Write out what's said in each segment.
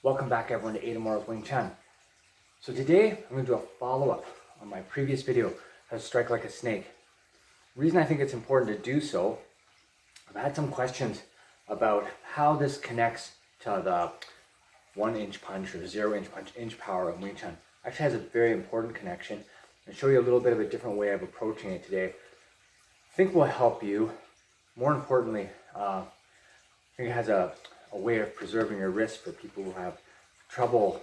Welcome back everyone to Tomorrow's Wing Chun. So today I'm going to do a follow-up on my previous video, how to strike like a snake. The reason I think it's important to do so, I've had some questions about how this connects to the 1 inch punch or 0 inch punch, inch power of Wing Chun. Actually has a very important connection. I'll show you a little bit of a different way of approaching it today. I think will help you. More importantly, I think it has a way of preserving your wrist for people who have trouble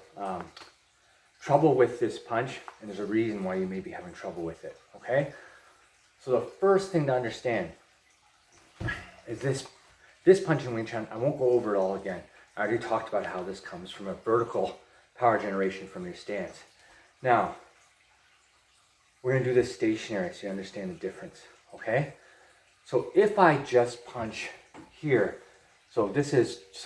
with this punch, and there's a reason why you may be having trouble with it. Okay, so the first thing to understand is this punch in Wing Chun. I won't go over it all again. I already talked about how this comes from a vertical power generation from your stance. Now we're going to do this stationary so you understand the difference. Okay, so if I just punch here, so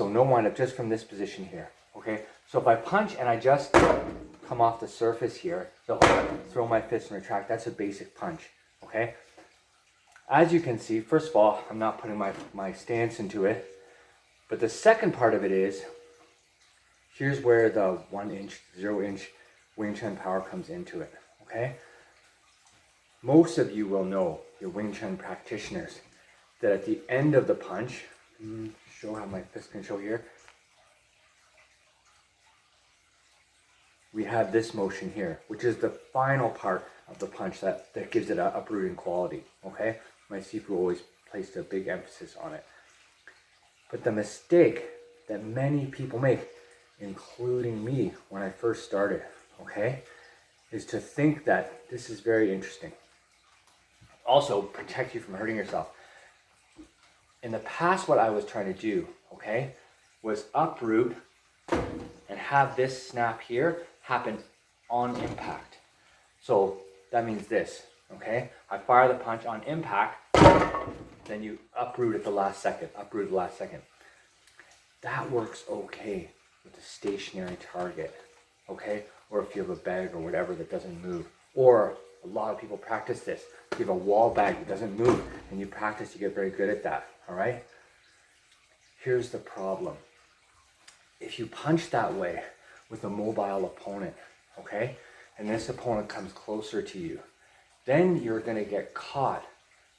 no windup, just from this position here. Okay, so if I punch and I just come off the surface here, so throw my fist and retract, that's a basic punch. Okay, as you can see, first of all, I'm not putting my stance into it, but the second part of it is, here's where the 1 inch, 0 inch Wing Chun power comes into it. Okay, most of you will know, your Wing Chun practitioners, that at the end of the punch, show how my fist can show here, we have this motion here, which is the final part of the punch that gives it a uprooting quality. Okay, my Sifu always placed a big emphasis on it. But the mistake that many people make, including me when I first started, okay, is to think that this is very interesting. Also, protect you from hurting yourself. In the past, what I was trying to do, okay, was uproot and have this snap here happen on impact. So that means this, okay? I fire the punch on impact, then you uproot at the last second, That works okay with a stationary target, okay? Or if you have a bag or whatever that doesn't move. Or a lot of people practice this. If you have a wall bag that doesn't move and you practice, you get very good at that. All right, here's the problem. If you punch that way with a mobile opponent, okay, and this opponent comes closer to you, then you're going to get caught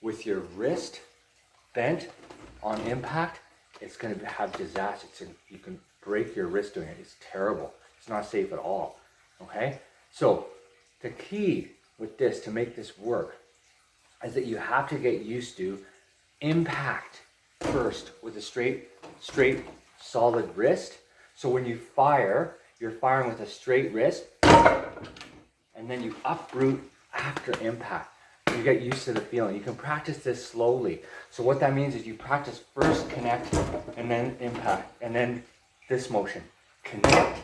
with your wrist bent on impact. It's going to have disaster. You can break your wrist doing it. It's terrible. It's not safe at all. Okay, so the key with this, to make this work, is that you have to get used to impact first with a straight, solid wrist. So when you fire, you're firing with a straight wrist, and then you uproot after impact. You get used to the feeling. You can practice this slowly. So what that means is you practice first connect, and then impact, and then this motion. Connect,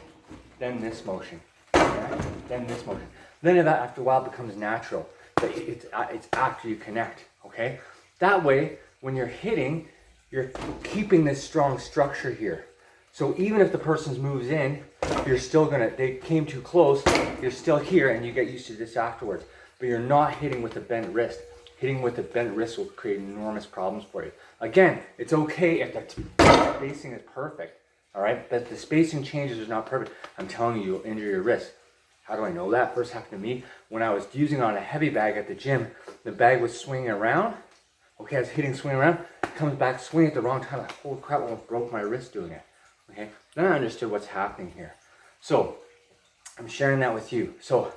then this motion. Connect, then this motion. Then that after a while becomes natural. It's after you connect, okay? That way, when you're hitting, you're keeping this strong structure here. So even if the person moves in, you're still they came too close, you're still here, and you get used to this afterwards. But you're not hitting with a bent wrist. Hitting with a bent wrist will create enormous problems for you. Again, it's okay if the spacing is perfect, all right? But the spacing changes is not perfect. I'm telling you, you'll injure your wrist. How do I know that? First happened to me when I was using on a heavy bag at the gym. The bag was swinging around. Okay, I was hitting, swing around. It comes back, swing at the wrong time. Like, holy crap, I almost broke my wrist doing it. Okay, then I understood what's happening here. So I'm sharing that with you. So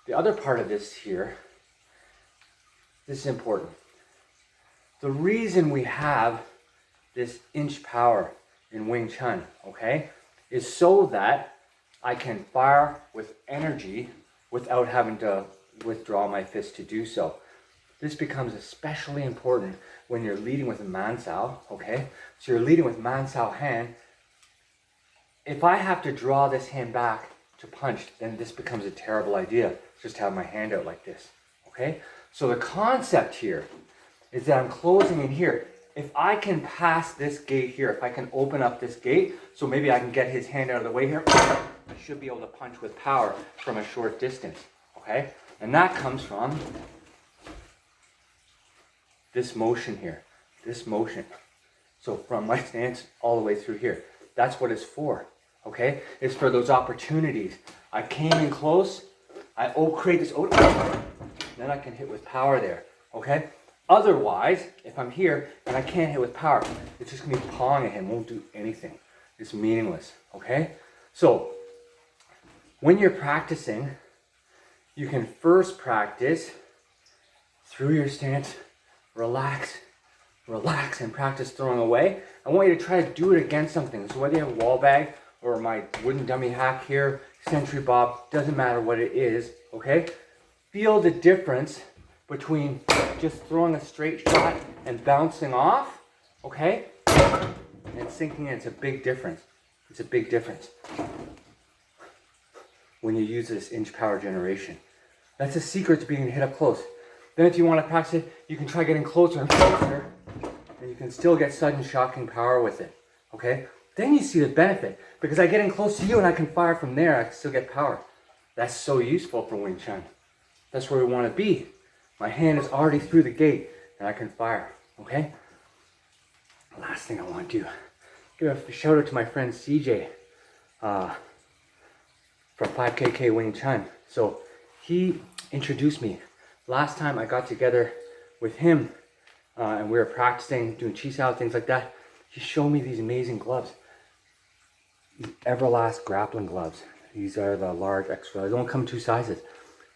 the other part of this here, this is important. The reason we have this inch power in Wing Chun, okay, is so that I can fire with energy without having to withdraw my fist to do so. This becomes especially important when you're leading with a man sao, okay? So you're leading with man sao hand. If I have to draw this hand back to punch, then this becomes a terrible idea, just to have my hand out like this, okay? So the concept here is that I'm closing in here. If I can pass this gate here, if I can open up this gate, so maybe I can get his hand out of the way here, I should be able to punch with power from a short distance, okay? And that comes from this motion here, this motion. So from my stance all the way through here. That's what it's for, okay? It's for those opportunities. I came in close, create this opening, then I can hit with power there, okay? Otherwise, if I'm here and I can't hit with power, it's just gonna be pawing at him, won't do anything. It's meaningless, okay? So, when you're practicing, you can first practice through your stance, relax, and practice throwing away. I want you to try to do it against something. So whether you have a wall bag or my wooden dummy hack here, century bob, doesn't matter what it is, okay? Feel the difference between just throwing a straight shot and bouncing off, okay? And sinking in. It's a big difference. It's a big difference when you use this inch power generation. That's the secret to being hit up close. Then if you want to practice it, you can try getting closer and closer, and you can still get sudden shocking power with it, okay? Then you see the benefit, because I get in close to you and I can fire from there, I can still get power. That's so useful for Wing Chun. That's where we want to be. My hand is already through the gate and I can fire, okay? Last thing I want to do, give a shout out to my friend CJ from 5KK Wing Chun. So he introduced me. Last time I got together with him and we were practicing, doing chi sao, things like that, he showed me these amazing gloves. Everlast grappling gloves. These are the large extra. They don't come in 2 sizes.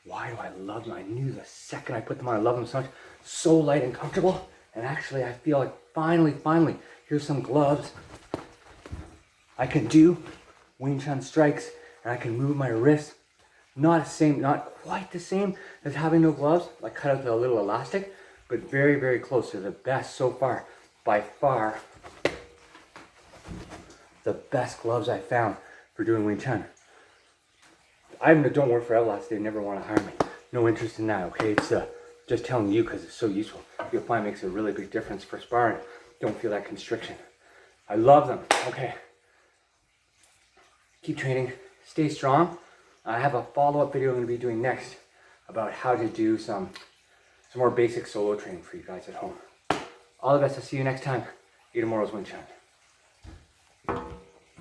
Why do I love them? I knew the second I put them on, I love them so much. So light and comfortable. And actually I feel like finally, here's some gloves I can do Wing Chun strikes, and I can move my wrist. Not quite the same as having no gloves. I cut out the little elastic, but very, very close. They're the best so far. By far, the best gloves I found for doing Wing Chun. Don't work for Everlast. They never want to hire me. No interest in that, okay? It's just telling you because it's so useful. You'll find it makes a really big difference for sparring. Don't feel that constriction. I love them. Okay. Keep training. Stay strong. I have a follow-up video I'm going to be doing next about how to do some more basic solo training for you guys at home. All the best. I'll see you next time. Tomorrow's Wing Chun.